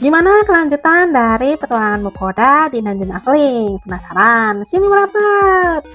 Gimana kelanjutan dari petualangan Mukoda di Dungeon Aveling? Penasaran? Sini merapat.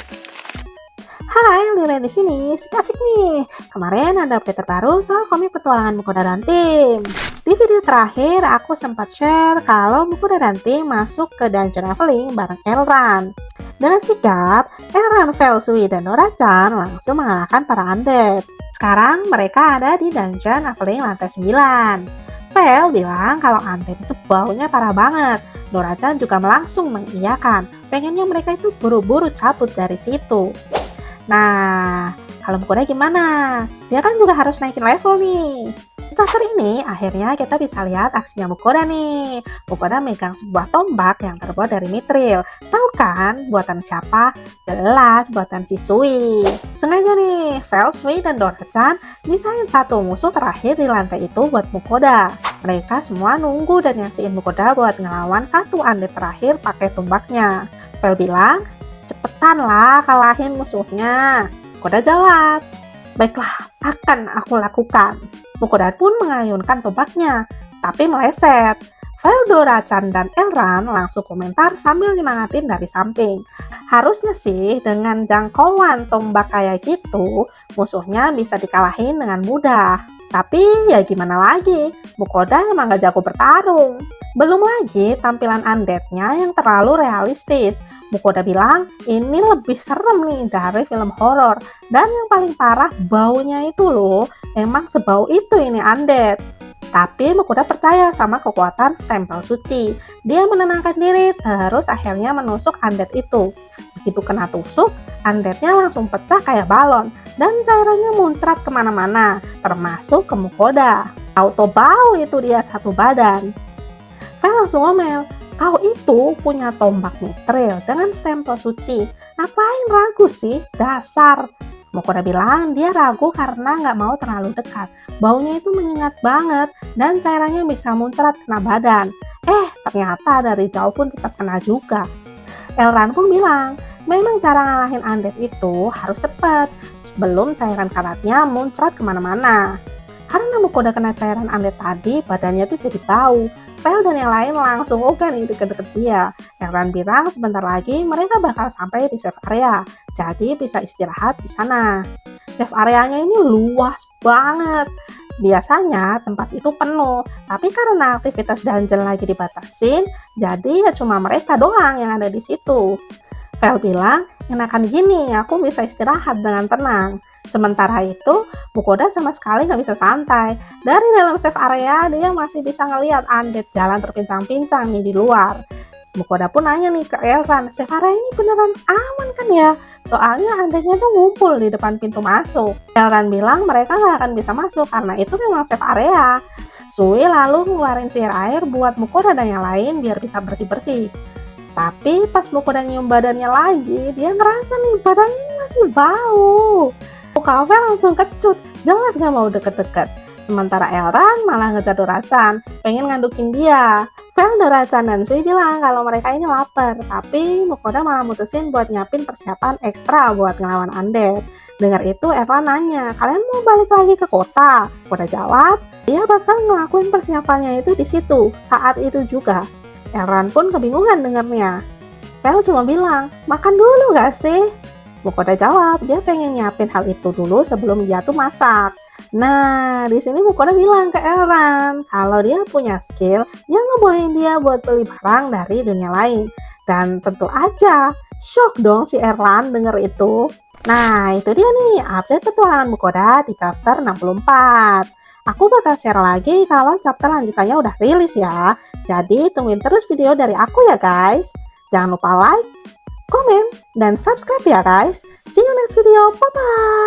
Hai, Lire di sini. Asik nih. Kemarin ada update terbaru soal komik petualangan Mukoda dan tim. Di video terakhir aku sempat share kalau Mukoda dan tim masuk ke Dungeon Aveling bareng Elran. Dengan sigap, Elran, Felsui, dan Dora-chan langsung mengalahkan para undead. Sekarang mereka ada di Dungeon Aveling lantai 9. Vel bilang kalau undead itu baunya parah banget. Dora-chan juga langsung mengiyakan. Pengennya mereka itu buru-buru cabut dari situ. Nah, kalau Mukoda gimana? Dia kan juga harus naikin level nih. Di chapter ini akhirnya kita bisa lihat aksinya Mukoda nih. Mukoda megang sebuah tombak yang terbuat dari mithril. Tahu kan buatan siapa? Jelas buatan si Sui. Sengaja nih, Felsui dan Dora-chan desain satu musuh terakhir di lantai itu buat Mukoda. Mereka semua nunggu dan nyaksiin Mukoda buat ngelawan satu undead terakhir pakai tombaknya. Vel bilang, cepetan lah kalahin musuhnya. Mukoda jawab, baiklah, akan aku lakukan. Mukoda pun mengayunkan tombaknya, tapi meleset. Vel, Dora-chan, dan Elran langsung komentar sambil nyemangatin dari samping. Harusnya sih dengan jangkauan tombak kayak gitu, musuhnya bisa dikalahin dengan mudah. Tapi ya gimana lagi, Mukoda emang gak jago bertarung. Belum lagi tampilan undeadnya yang terlalu realistis. Mukoda bilang ini lebih serem nih dari film horor. Dan yang paling parah baunya itu loh, emang sebau itu ini undead. Tapi Mukoda percaya sama kekuatan stempel suci. Dia menenangkan diri terus akhirnya menusuk undead itu. Begitu kena tusuk, undeadnya langsung pecah kayak balon. Dan cairannya muncrat kemana-mana, termasuk ke Mukoda. Auto bau itu dia satu badan. Vel langsung ngomel, kau itu punya tombak mithril dengan stempel suci. Ngapain ragu sih? Dasar. Mukoda bilang dia ragu karena nggak mau terlalu dekat. Baunya itu menyengat banget dan cairannya bisa muncrat kena badan. Ternyata dari jauh pun tetap kena juga. Elran pun bilang, memang cara ngalahin undead itu harus cepat sebelum cairan karatnya muncrat kemana-mana. Karena Mukoda kena cairan undead tadi, badannya tuh jadi bau. Vel dan yang lain langsung ogah nih deket-deket dia. Elran bilang sebentar lagi mereka bakal sampai di safe area, jadi bisa istirahat di sana. Safe areanya ini luas banget. Biasanya tempat itu penuh, tapi karena aktivitas dungeon lagi dibatasin, jadi ya cuma mereka doang yang ada di situ. Vel bilang, enakan gini aku bisa istirahat dengan tenang. Sementara itu, Mukoda sama sekali nggak bisa santai. Dari dalam safe area, dia masih bisa ngelihat undead jalan terpincang-pincang nih di luar. Mukoda pun nanya nih ke Elran, safe area ini beneran aman kan ya? Soalnya undeadnya tuh ngumpul di depan pintu masuk. Elran bilang mereka nggak akan bisa masuk karena itu memang safe area. Sui lalu ngeluarin sihir air buat Mukoda dan yang lain biar bisa bersih-bersih. Tapi pas Mukoda nyium badannya lagi, dia ngerasa nih badannya masih bau. Muka Vel langsung kecut, jelas gak mau deket-deket. Sementara Elran malah ngejar Dora-chan, pengen ngandukin dia. Vel, Dora-chan, dan Sui bilang kalau mereka ini lapar, tapi Mukoda malah mutusin buat nyiapin persiapan ekstra buat ngelawan undead. Dengar itu Elran nanya, kalian mau balik lagi ke kota? Mukoda jawab, dia bakal ngelakuin persiapannya itu di situ, saat itu juga. Elran pun kebingungan dengarnya. Vel cuma bilang, makan dulu gak sih? Mukoda jawab, dia pengen nyiapin hal itu dulu sebelum dia tuh masak. Nah, di sini Mukoda bilang ke Elran kalau dia punya skill yang ngebolehin dia buat beli barang dari dunia lain. Dan tentu aja, shock dong si Elran denger itu. Nah, itu dia nih update petualangan Mukoda di chapter 64. Aku bakal share lagi kalau chapter lanjutannya udah rilis ya. Jadi tungguin terus video dari aku ya guys. Jangan lupa like, komen, dan subscribe ya guys. See you next video. Bye-bye.